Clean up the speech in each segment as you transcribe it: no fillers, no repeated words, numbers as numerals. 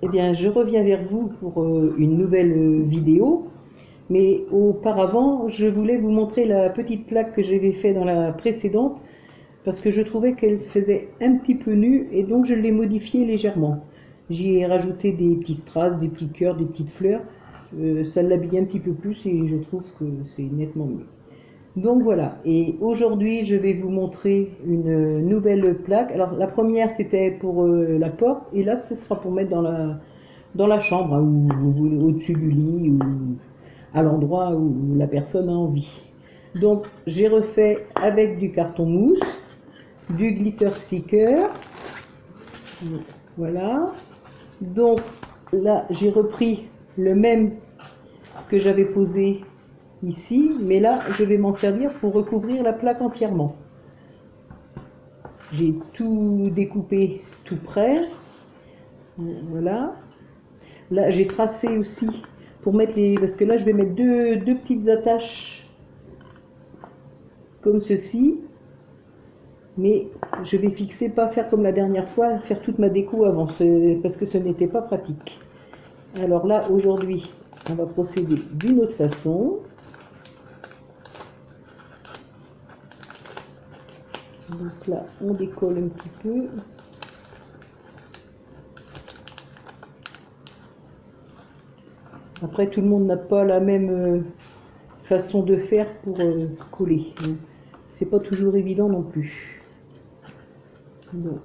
Eh bien, je reviens vers vous pour une nouvelle vidéo. Mais auparavant, je voulais vous montrer la petite plaque que j'avais fait dans la précédente parce que je trouvais qu'elle faisait un petit peu nue et donc je l'ai modifiée légèrement. J'y ai rajouté des petits strass, des petits cœurs, des petites fleurs. Ça l'habille un petit peu plus et je trouve que c'est nettement mieux. Donc voilà, et aujourd'hui je vais vous montrer une nouvelle plaque. Alors la première c'était pour la porte et là ce sera pour mettre dans la chambre, hein, où vous voulez, au-dessus du lit ou à l'endroit où la personne a envie. Donc j'ai refait avec du carton mousse, du glitter sticker, voilà. Donc là j'ai repris le même que j'avais posé ici, mais là je vais m'en servir pour recouvrir la plaque entièrement. J'ai tout découpé tout près, voilà. Là j'ai tracé aussi pour mettre les, parce que là je vais mettre deux petites attaches comme ceci, mais je vais fixer, pas faire comme la dernière fois, faire toute ma déco avant, parce que ce n'était pas pratique. Alors là aujourd'hui on va procéder d'une autre façon. Donc là, on décolle un petit peu. Après, tout le monde n'a pas la même façon de faire pour coller. C'est pas toujours évident non plus. Donc.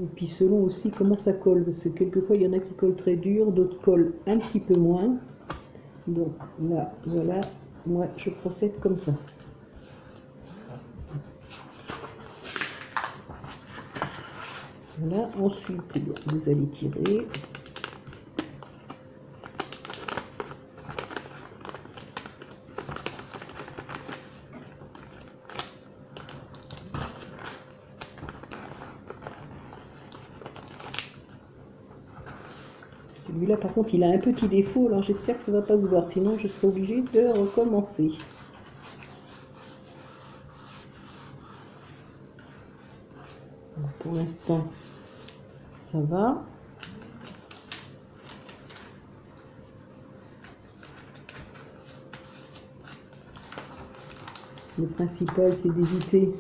Et puis selon aussi comment ça colle, parce que quelquefois il y en a qui collent très dur, d'autres collent un petit peu moins. Donc là, voilà, moi je procède comme ça. Voilà, ensuite vous allez tirer. Celui-là par contre il a un petit défaut, alors j'espère que ça ne va pas se voir, sinon je serai obligée de recommencer. Pour l'instant ça va. Le principal c'est d'éviter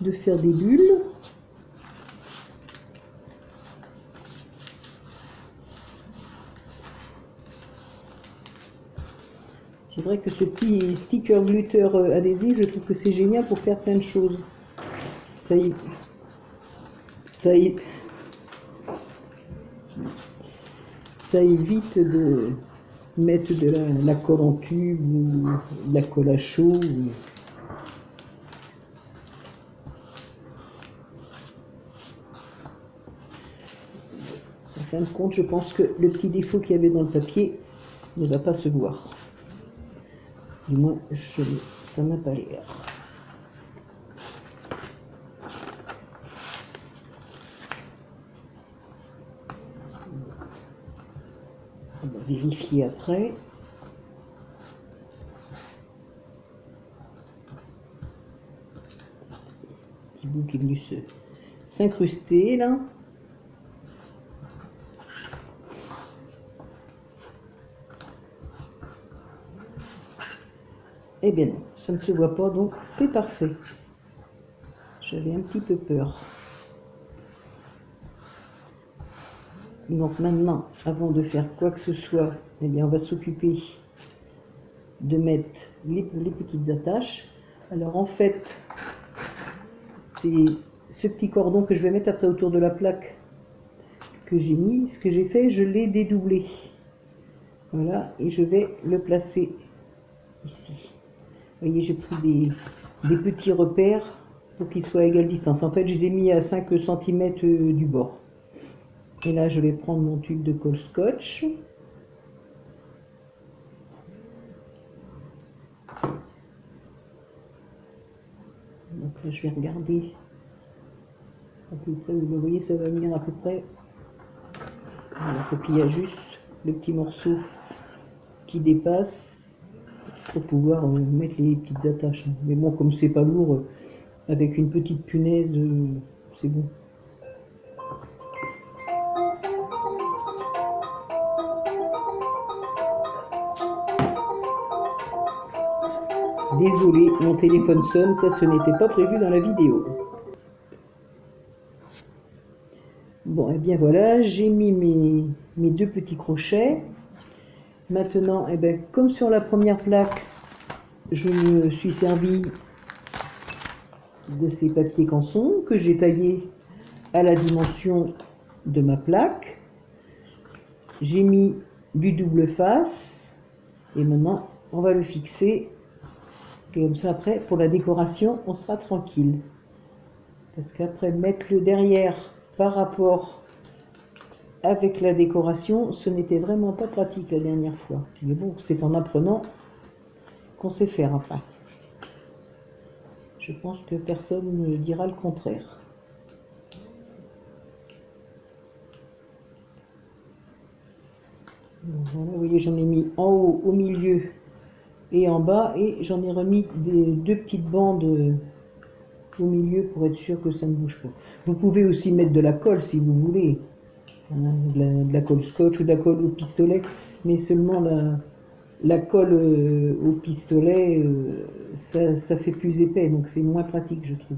de faire des bulles. C'est vrai que ce petit sticker glitter adhésif, je trouve que c'est génial pour faire plein de choses. Ça évite de mettre de la colle en tube ou de la colle à chaud. En fin de compte, je pense que le petit défaut qu'il y avait dans le papier ne va pas se voir. Du moins, ça n'a pas l'air. On va vérifier après. Petit bout qui est venu s'incruster là. Eh bien non, ça ne se voit pas, donc c'est parfait. J'avais un petit peu peur. Donc maintenant, avant de faire quoi que ce soit, eh bien on va s'occuper de mettre les petites attaches. Alors en fait, c'est ce petit cordon que je vais mettre après autour de la plaque que j'ai mis. Ce que j'ai fait, je l'ai dédoublé. Voilà, et je vais le placer ici. Vous voyez, j'ai pris des petits repères pour qu'ils soient à égale distance. En fait, je les ai mis à 5 cm du bord. Et là, je vais prendre mon tube de colle scotch. Donc là, je vais regarder à peu près, vous voyez, ça va venir à peu près. Voilà, il faut qu'il y a juste le petit morceau qui dépasse pour pouvoir mettre les petites attaches. Mais bon, comme c'est pas lourd, avec une petite punaise, c'est bon. Désolé, mon téléphone sonne, ça ce n'était pas prévu dans la vidéo. Bon, et bien voilà, j'ai mis mes deux petits crochets. Maintenant, et bien, comme sur la première plaque, je me suis servi de ces papiers canson que j'ai taillés à la dimension de ma plaque. J'ai mis du double face et maintenant on va le fixer et comme ça après pour la décoration on sera tranquille, parce qu'après mettre le derrière par rapport avec la décoration, ce n'était vraiment pas pratique la dernière fois, mais bon, c'est en apprenant qu'on sait faire après. Je pense que personne ne dira le contraire. Voilà, vous voyez, j'en ai mis en haut, au milieu et en bas, et j'en ai remis deux petites bandes au milieu pour être sûr que ça ne bouge pas. Vous pouvez aussi mettre de la colle si vous voulez, hein, de la colle scotch ou de la colle au pistolet, mais seulement la colle au pistolet, ça fait plus épais, donc c'est moins pratique je trouve.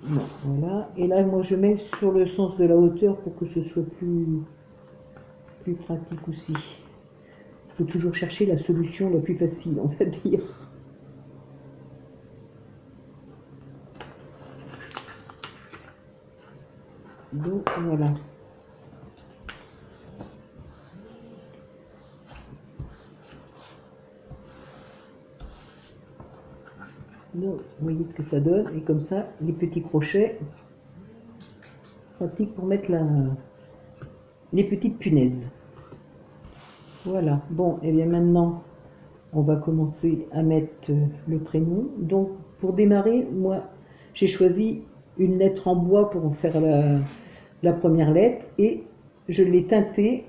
Bon, voilà, et là moi je mets sur le sens de la hauteur pour que ce soit plus pratique aussi. Il faut toujours chercher la solution la plus facile, on va dire. Donc voilà. Donc vous voyez ce que ça donne, et comme ça les petits crochets, pratique pour mettre les petites punaises. Voilà, bon, et bien maintenant on va commencer à mettre le prénom. Donc pour démarrer, moi j'ai choisi une lettre en bois pour en faire la première lettre, et je l'ai teintée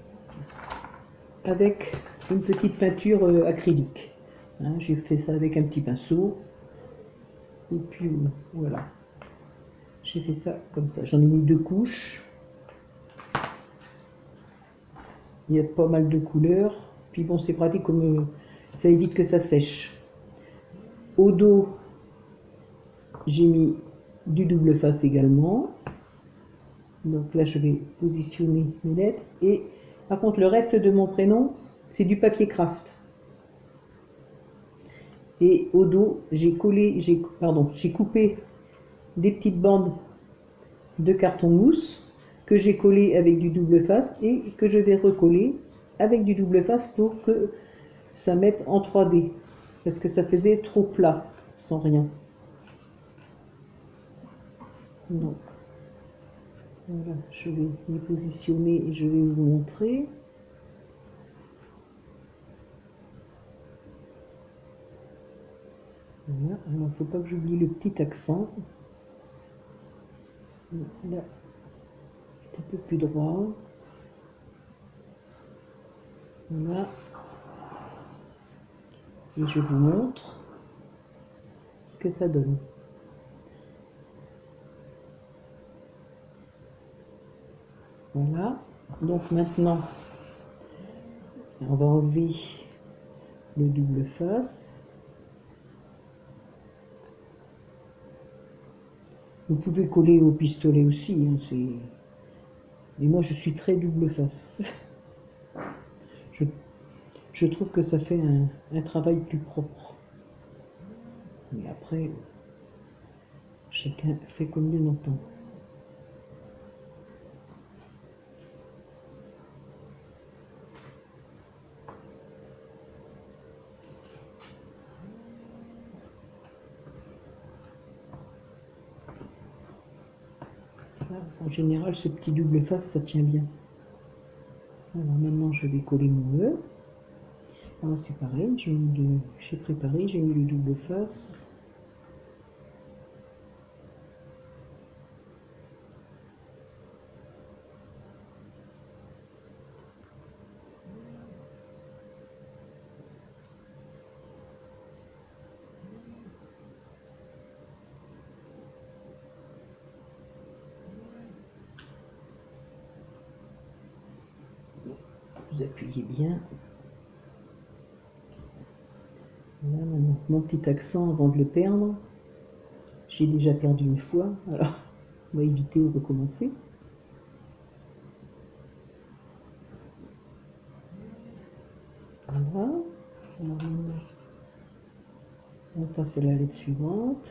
avec une petite peinture acrylique. Hein, j'ai fait ça avec un petit pinceau, et puis voilà, j'ai fait ça comme ça. J'en ai mis deux couches. Il y a pas mal de couleurs, puis bon, c'est pratique comme ça évite que ça sèche. Au dos, j'ai mis du double face également. Donc là, je vais positionner mes lettres. Et par contre, le reste de mon prénom, c'est du papier craft. Et au dos, j'ai coupé des petites bandes de carton mousse que j'ai collé avec du double face et que je vais recoller avec du double face pour que ça mette en 3D, parce que ça faisait trop plat sans rien. Donc voilà, je vais les positionner et je vais vous montrer. Voilà, alors il ne faut pas que j'oublie le petit accent. Là, c'est un peu plus droit. Voilà. Et je vous montre ce que ça donne. Voilà. Donc maintenant, on va enlever le double face. Vous pouvez coller au pistolet aussi, hein, mais moi je suis très double face. Je trouve que ça fait un travail plus propre. Mais après, chacun fait comme il l'entend. En général, ce petit double face, ça tient bien. Alors maintenant, je vais coller mon nœud. Alors c'est pareil, j'ai préparé, j'ai mis le double face. Vous appuyez bien. Là maintenant, mon petit accent avant de le perdre. J'ai déjà perdu une fois, alors on va éviter de recommencer. Voilà. Alors, on passe à la lettre suivante.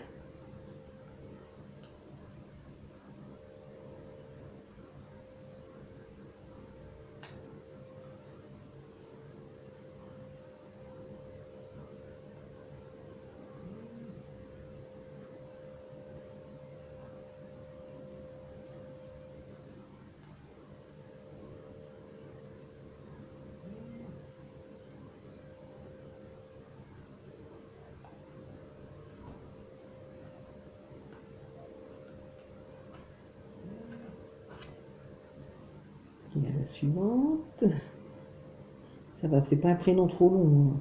Et à la suivante. Ça va, c'est pas un prénom trop long.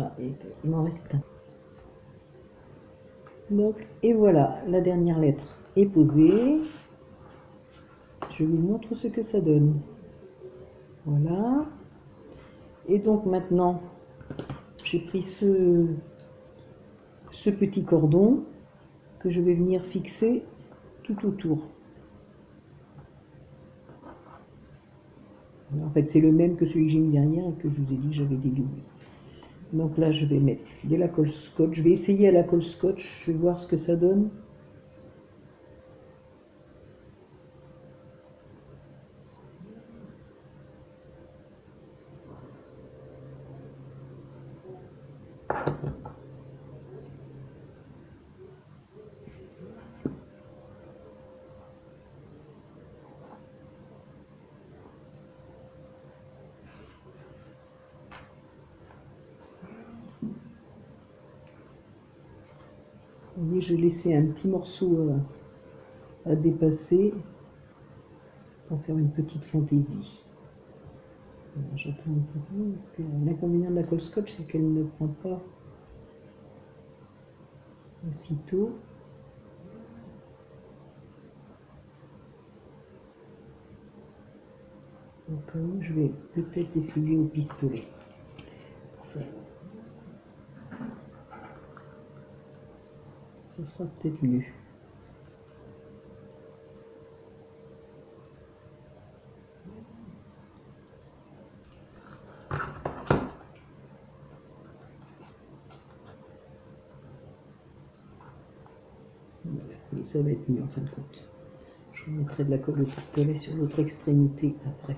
Ah, il m'en reste un. Donc, et voilà, la dernière lettre est posée. Je vous montre ce que ça donne. Voilà. Et donc maintenant, j'ai pris ce petit cordon que je vais venir fixer tout autour. En fait, c'est le même que celui que j'ai mis derrière et que je vous ai dit que j'avais dédoublé. Donc là, je vais mettre de la colle scotch. Je vais essayer à la colle scotch. Je vais voir ce que ça donne. Vous voyez, j'ai laissé un petit morceau à dépasser pour faire une petite fantaisie. J'attends un petit peu parce que l'inconvénient de la colle scotch, c'est qu'elle ne prend pas aussitôt. Donc je vais peut-être essayer au pistolet. Ce sera peut-être mieux. Voilà, mais ça va être mieux en fin de compte. Je vous mettrai de la colle au pistolet sur l'autre extrémité après.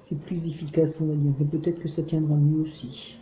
C'est plus efficace, on va dire, mais peut-être que ça tiendra mieux aussi.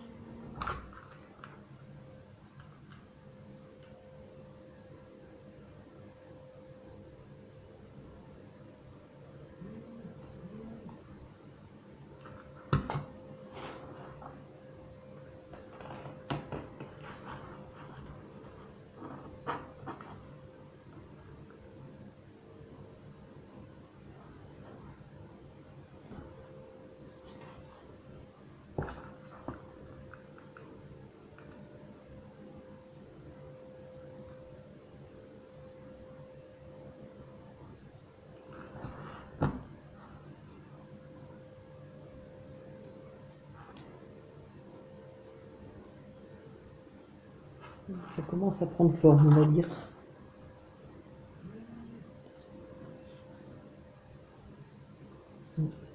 Ça commence à prendre forme, on va dire.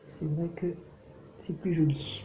C'est vrai que c'est plus joli.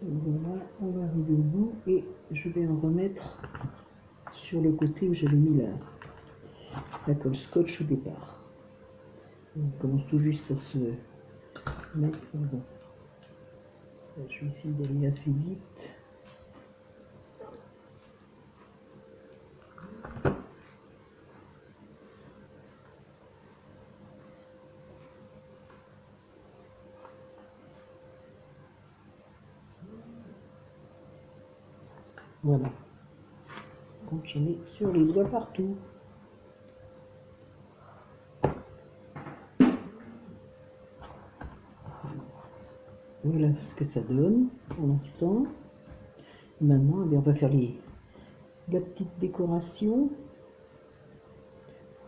Voilà, on va arriver au bout et je vais en remettre sur le côté où j'avais mis la colle scotch au départ. On commence tout juste à se mettre. Bon. Je vais essayer d'aller assez vite. Voilà. Donc j'en ai sur les doigts partout. Voilà ce que ça donne pour l'instant. Maintenant, on va faire la petite décoration.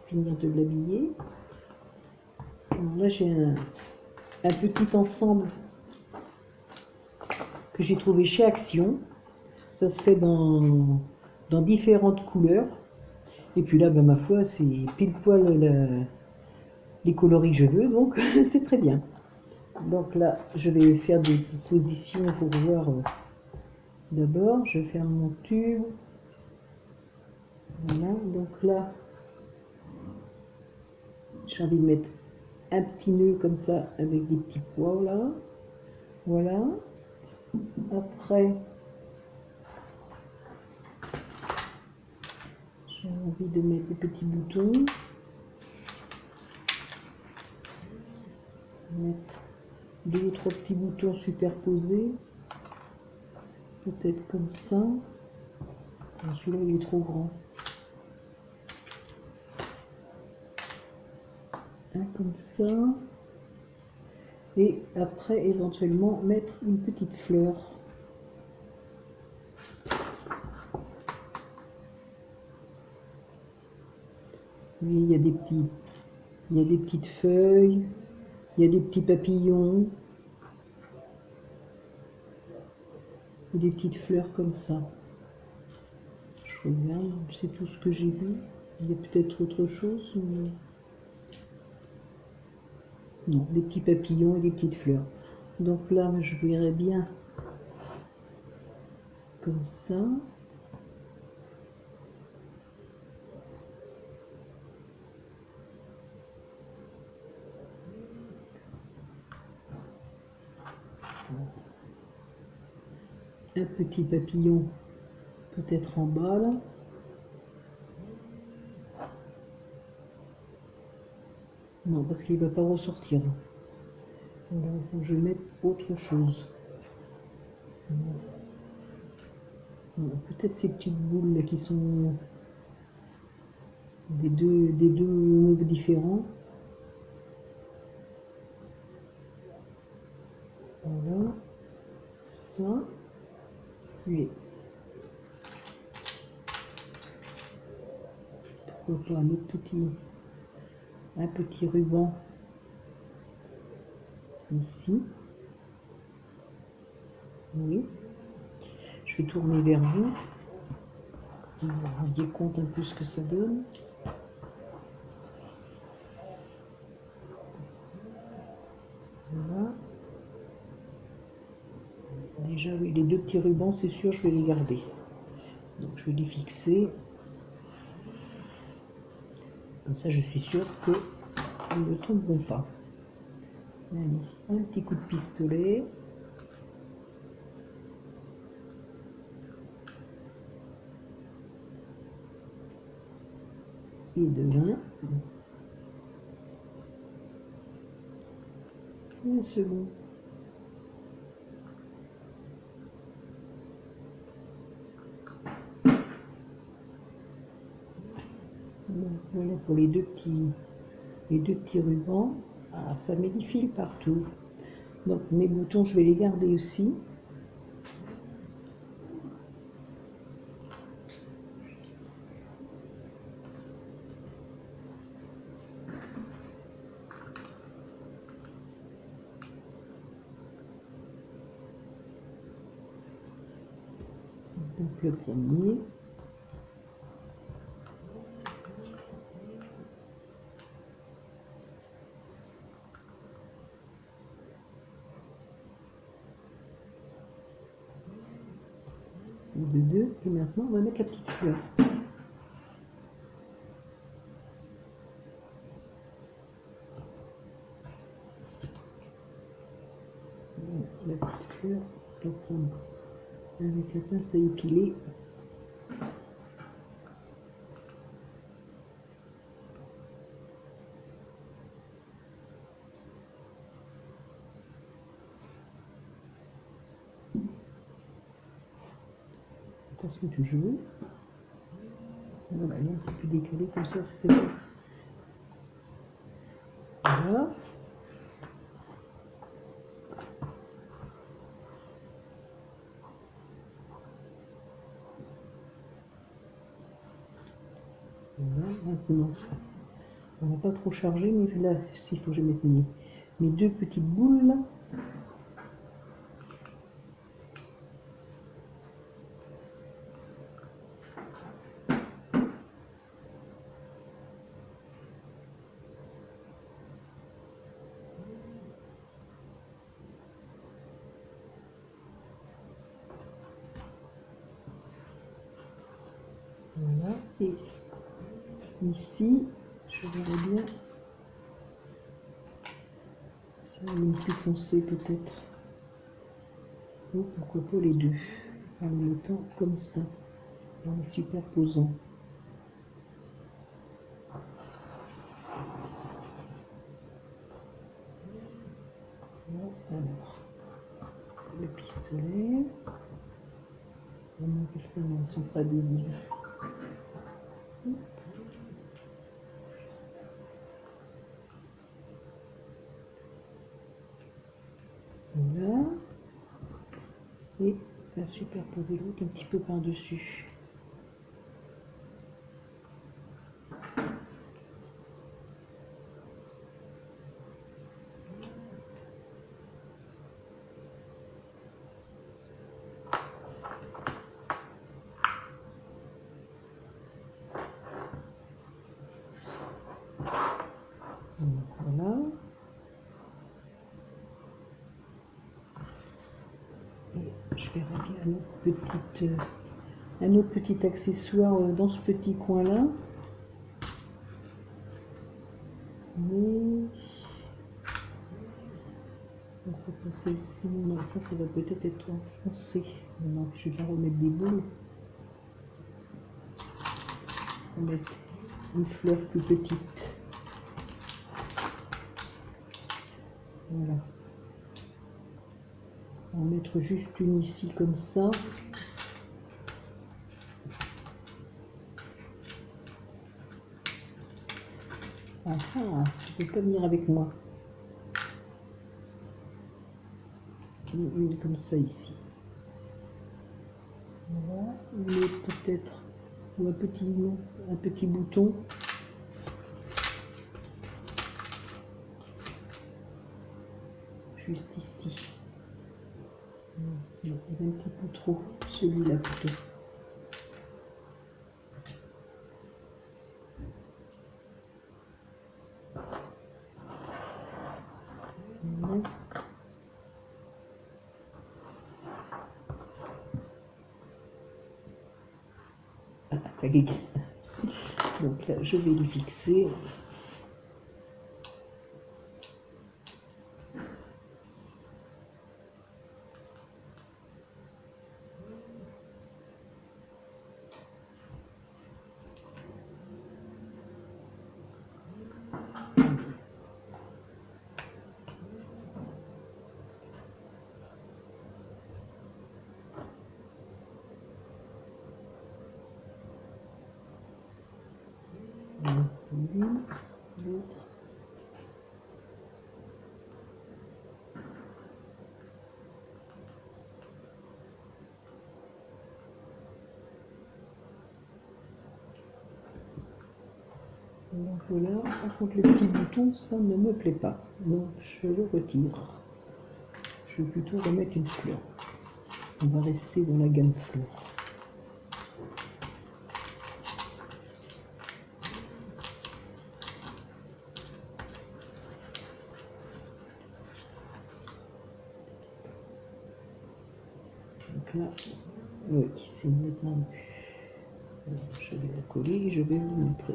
Finir de l'habiller. Là, j'ai un petit ensemble que j'ai trouvé chez Action. Ça se fait dans différentes couleurs. Et puis là, ben, ma foi, c'est pile poil les coloris que je veux, donc c'est très bien. Donc là, je vais faire des positions pour voir. D'abord, je vais faire mon tube. Voilà, donc là, j'ai envie de mettre un petit nœud comme ça avec des petits pois là. Voilà. Après, j'ai envie de mettre des petits boutons. Mettre 2 ou 3 petits boutons superposés. Peut-être comme ça. Celui-là, il est trop grand. Un comme ça. Et après, éventuellement, mettre une petite fleur. Oui, il y a des petites feuilles, il y a des petits papillons, et des petites fleurs comme ça. Je regarde, c'est tout ce que j'ai vu. Il y a peut-être autre chose, mais... Non, des petits papillons et des petites fleurs. Donc là, je verrai bien comme ça. Un petit papillon peut-être en bas là. Non, parce qu'il ne va pas ressortir. Alors, il faut que je mette autre chose. Peut-être ces petites boules là qui sont des deux mauves différents. Voilà. Ça. Oui. Pourquoi pas un petit ruban ici. Oui. Je vais tourner vers vous. Vous vous rendiez compte un peu ce que ça donne. deux petits rubans, c'est sûr, je vais les garder. Donc je vais les fixer. Comme ça, je suis sûre qu'ils ne tomberont pas. Allez, un petit coup de pistolet. Et de 20. Un second. Voilà pour les deux petits rubans. Ah, ça met des fils partout. Donc mes boutons, je vais les garder aussi. Donc le premier. De deux. Et maintenant, on va mettre la petite fleur. La petite fleur, je vais prendre avec la pince à épiler. Attention toujours. Voilà, il est un petit peu décalé comme ça, c'est bon. Voilà. Voilà, maintenant, on va pas trop charger, mais là, s'il faut que je mette mes deux petites boules là. Voilà, et ici, je verrai bien, ça va être plus foncé peut-être, ou pourquoi pas les deux, en les mettant comme ça, en les superposant. Alors, le pistolet, vraiment elles sont pas adhésives. Voilà. Et on va superposer l'autre un petit peu par-dessus. Voilà. Et je verrai bien un autre petit accessoire dans ce petit coin-là. Mais on peut passer aussi. Non, ça va peut-être être enfoncé. Non, je vais pas remettre des boules. On va mettre une fleur plus petite. Voilà. On va mettre juste une ici comme ça. Ah ah, tu peux pas venir avec moi. Une comme ça ici. Voilà, une autre peut-être, ou un petit bouton. Juste ici. Non, il est un petit peu trop, celui-là plutôt. Voilà. Ah, ça glisse. Donc là, je vais les fixer. L'autre. Donc voilà, par contre le petit bouton, ça ne me plaît pas. Donc je le retire. Je vais plutôt remettre une fleur. On va rester dans la gamme fleur. Donc là, oui, c'est nettement mieux. Alors, je vais la coller et je vais vous montrer.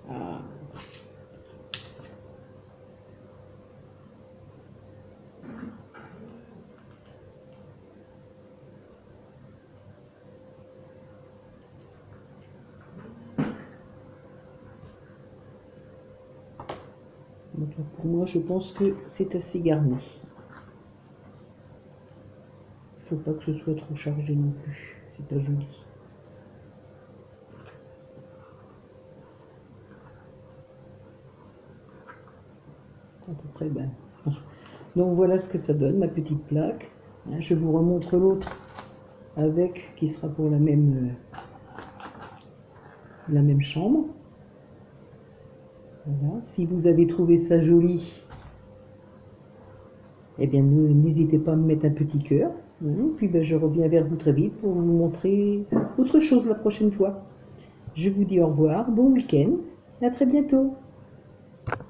Ah. Donc pour moi, je pense que c'est assez garni. Il ne faut pas que ce soit trop chargé non plus. C'est pas joli. À peu près, ben. Donc voilà ce que ça donne, ma petite plaque. Je vous remontre l'autre avec, qui sera pour la même chambre. Voilà. Si vous avez trouvé ça joli, eh bien n'hésitez pas à me mettre un petit cœur. Puis ben, je reviens vers vous très vite pour vous montrer autre chose la prochaine fois. Je vous dis au revoir, bon week-end, à très bientôt.